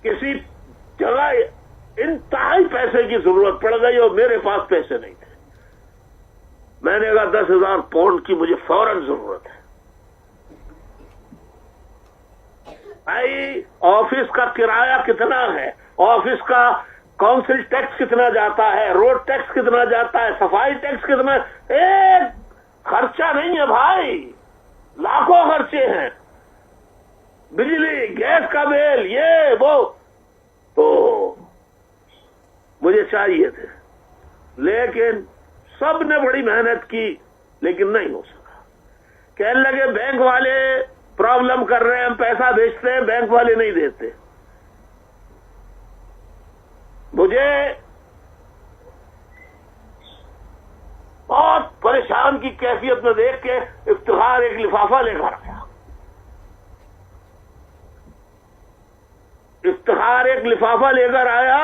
किसी जगह इंतहाई पैसे की जरूरत पड़ गई और मेरे पास पैसे नहीं थे। मैंने कहा 10,000 पाउंड की मुझे फौरन जरूरत है। भाई ऑफिस का किराया कितना है, ऑफिस का काउंसिल टैक्स कितना जाता है, रोड टैक्स कितना जाता है, सफाई टैक्स कितना, एक खर्चा नहीं है भाई, लाखों खर्चे हैं, बिजली गैस का बिल ये वो। तो मुझे चाहिए थे, लेकिन सब ने बड़ी मेहनत की लेकिन नहीं हो सका। कहने लगे बैंक वाले प्रॉब्लम कर रहे हैं, हम पैसा भेजते हैं बैंक वाले नहीं देते। मुझे बहुत परेशान की कैफियत में देख के इफ्तिखार एक लिफाफा लेकर आया। इफ्तिखार एक लिफाफा लेकर आया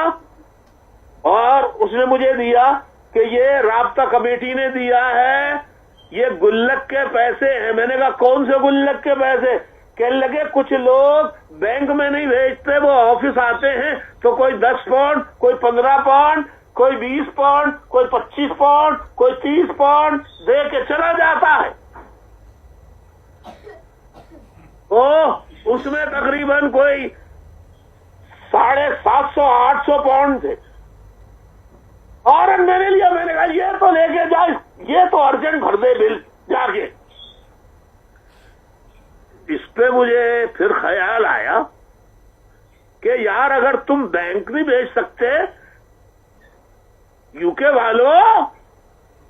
और उसने मुझे दिया कि ये राब्ता कमेटी ने दिया है, ये गुल्लक के पैसे हैं। मैंने कहा कौन से गुल्लक के पैसे? कहने लगे कुछ लोग बैंक में नहीं भेजते, वो ऑफिस आते हैं तो कोई 10 पाउंड, कोई 15 पाउंड, कोई 20 पाउंड, कोई 25 पाउंड, कोई 30 पाउंड दे के चला जाता है। तो उसमें तकरीबन कोई 750-800 पाउंड थे। और मैंने लिया, मैंने कहा ये तो लेके जा, ये तो अर्जेंट भर दे बिल जाके। इस पे मुझे फिर ख्याल आया कि यार अगर तुम बैंक नहीं भेज सकते यूके वालों,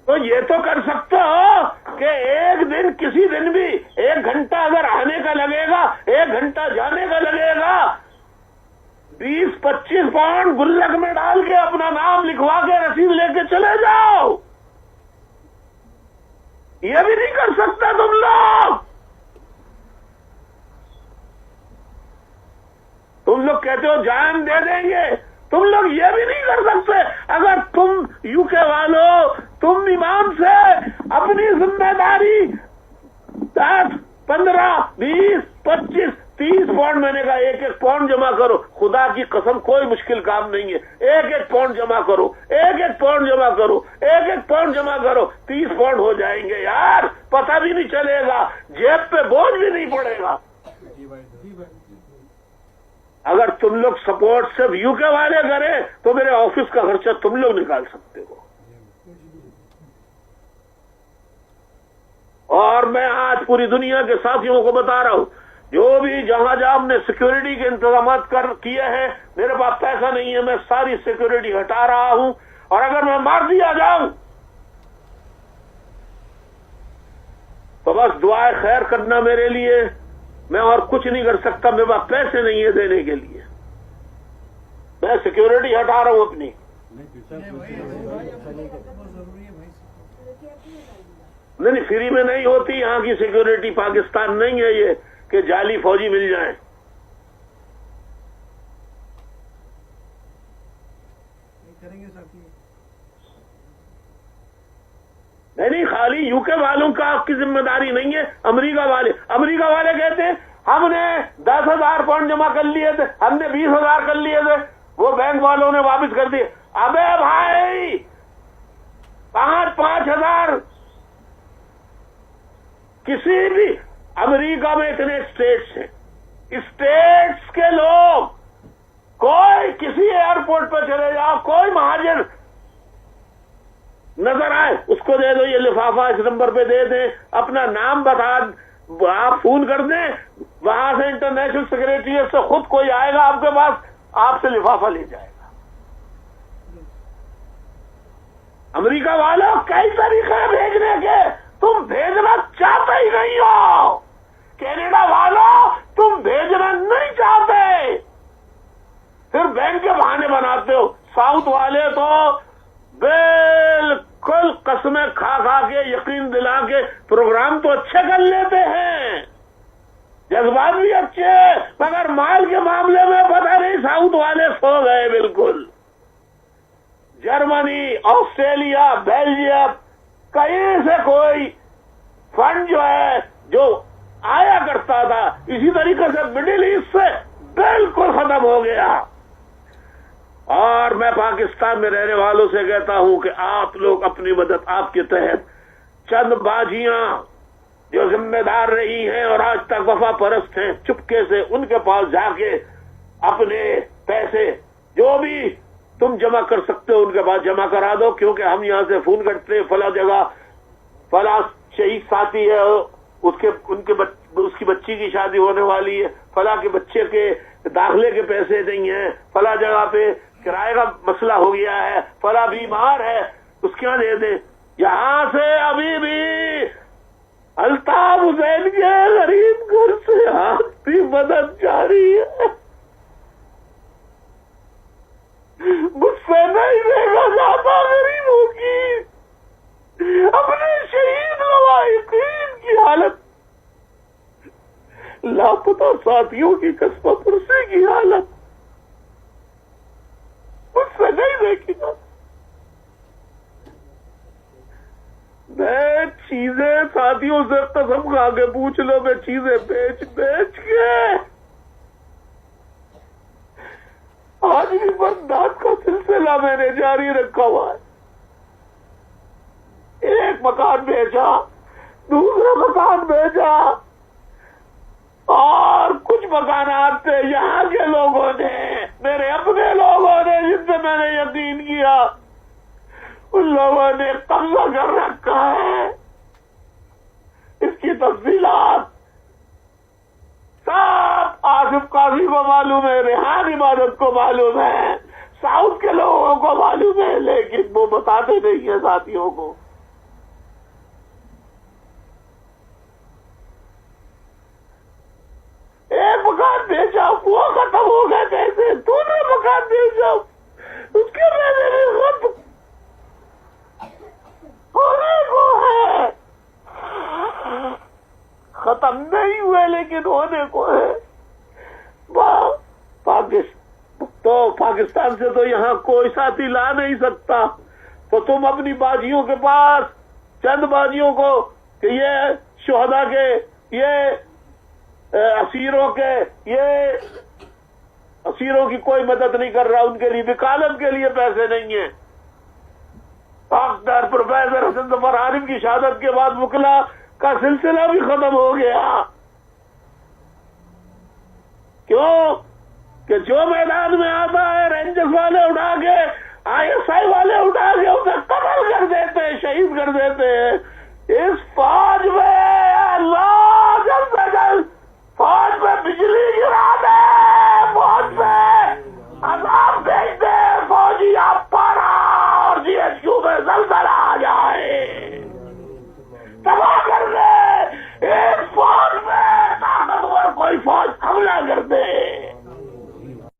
तो ये तो कर सकते हो कि एक दिन किसी दिन भी 1 घंटा अगर आने का लगेगा, 1 घंटा जाने का लगेगा, 20-25 पाउंड गुल्लक में डाल के अपना नाम लिखवा के रसीद लेके चले जाओ। ये भी नहीं कर सकता तुम लोग। तुम लोग कहते हो जान दे देंगे, तुम लोग ये भी नहीं कर सकते। अगर तुम यूके वालों, तुम इमाम से अपनी जिम्मेदारी 10, 15, 20, 25, 30 पाउंड, मैंने कहा 1-1 पाउंड जमा करो, खुदा की कसम कोई मुश्किल काम नहीं है, 1-1 पाउंड जमा करो, 1-1 पाउंड जमा करो, 1-1 पाउंड जमा करो, 30 पाउंड हो जाएंगे यार, पता भी नहीं चलेगा, जेब पे बोझ भी नहीं पड़ेगा। अगर तुम लोग सपोर्ट सिर्फ यूके वाले करें तो मेरे ऑफिस का खर्चा तुम लोग निकाल सकते हो। और मैं आज पूरी दुनिया के साथियों को बता रहा हूं, जो भी जहां जहां हमने सिक्योरिटी के इंतजाम किए हैं, मेरे पास पैसा नहीं है, मैं सारी सिक्योरिटी हटा रहा हूं। और अगर मैं मार दिया जाऊं तो बस दुआएं खैर करना मेरे लिए, मैं और कुछ नहीं कर सकता। मेरे पास पैसे नहीं है देने के लिए, मैं सिक्योरिटी हटा रहा हूं अपनी। नहीं, फ्री में नहीं होती यहाँ की सिक्योरिटी। पाकिस्तान नहीं है ये कि जाली फौजी मिल जाएं। नहीं, खाली यूके वालों का आपकी जिम्मेदारी नहीं है। अमेरिका वाले कहते हैं हमने 10,000 पाउंड जमा कर लिए थे, हमने 20,000 कर लिए थे, वो बैंक वालों ने वापस कर दिए। अबे भाई 5,000 किसी भी, अमेरिका में इतने स्टेट्स हैं, स्टेट्स के लोग कोई किसी एयरपोर्ट पर चले जाओ, कोई महाजन नजर आए उसको दे दो ये लिफाफा, इस नंबर पे दे दें, अपना नाम बता, आप फोन कर दें, वहां से इंटरनेशनल सेक्रेटरीट से खुद कोई आएगा आपके पास, आपसे लिफाफा ले जाएगा। अमेरिका वालों कई तरीके हैं भेजने के, तुम भेजना चाहते ही नहीं हो। कनाडा वालों तुम भेजना नहीं चाहते, फिर बैंक के बहाने बनाते हो। साउथ वाले तो बिल्कुल कसमें खा के यकीन दिला के प्रोग्राम तो अच्छे कर लेते हैं, जज्बात भी अच्छे, मगर माल के मामले में पता नहीं साउथ वाले सो गए बिल्कुल। जर्मनी, ऑस्ट्रेलिया, बेल्जियम, कहीं से कोई फंड जो है जो आया करता था, इसी तरीके से मिडिल ईस्ट से بالکل ختم ہو گیا. اور میں پاکستان میں رہنے والوں سے کہتا ہوں کہ آپ لوگ اپنی مدد آپ کے تحت چند باجیاں جو ذمہ دار رہی ہیں اور آج تک وفا پرست ہیں، چپکے سے ان کے پاس جا کے اپنے پیسے جو بھی تم جمع کر سکتے ہو ان کے پاس جمع کرا دو، کیونکہ ہم یہاں سے فون کرتے ہیں فلاں جگہ فلاں شہید ساتھی ہے، اس کی بچی کی شادی ہونے والی ہے، فلاں کے بچے کے داخلے کے پیسے نہیں ہیں، فلاں جگہ پہ کرائے کا مسئلہ ہو گیا ہے، فلاں بیمار ہے، اس کے دے دیں. یہاں سے ابھی بھی الطاف حسین کے غریب گھر سے آپ کی مدد جاری ہے. مجھ سے نہیں دیکھا جاتا غریبوں کی، اپنے شہید لواحقین کی حالت، لاپتہ ساتھیوں کی قسمت پرسی کی حالت مجھ سے نہیں دیکھی جاتی. میں چیزیں ساتھیوں سے قسم کھا کے پوچھ لو، میں چیزیں بیچ کے آج بھی برداشت کا سلسلہ میں نے جاری رکھا ہوا ہے. ایک مکان بیچا، دوسرا مکان بیچا، اور کچھ مکانات پہ یہاں کے لوگوں نے، میرے اپنے لوگوں نے جن سے میں نے یقین کیا، ان لوگوں نے قبضہ کر رکھا ہے. اس کی تفصیلات سب آصف قاضی کو معلوم ہے، ریحان عبادت کو معلوم ہے، ساؤتھ کے لوگوں کو معلوم ہے، لیکن وہ بتاتے نہیں ہیں ساتھیوں کو. ایک مکان بیچا، وہ ختم ہو گئے پیسے، دوسرے مکان بیچا، اس کے پیسے بھی ختم ہونے کو ہے. ختم نہیں ہوئے لیکن ہونے کو ہے. تو پاکستان سے تو یہاں کوئی ساتھی لا نہیں سکتا، تو تم اپنی باجیوں کے پاس چند باجیوں کو کہ یہ شہداء کے، یہ اسیروں کے، یہ اسیروں کی کوئی مدد نہیں کر رہا، ان کے لیے وکالت کے لیے پیسے نہیں ہیں. ڈاکٹر پروفیسر حسن ظفر عارف کی شہادت کے بعد وکلا کا سلسلہ بھی ختم ہو گیا. کیوں کہ جو میدان میں آتا ہے رینجرز والے اٹھا کے، ISI والے اٹھا کے اسے قتل کر دیتے ہیں، شہید کر دیتے ہیں. اس فوج میں اللہ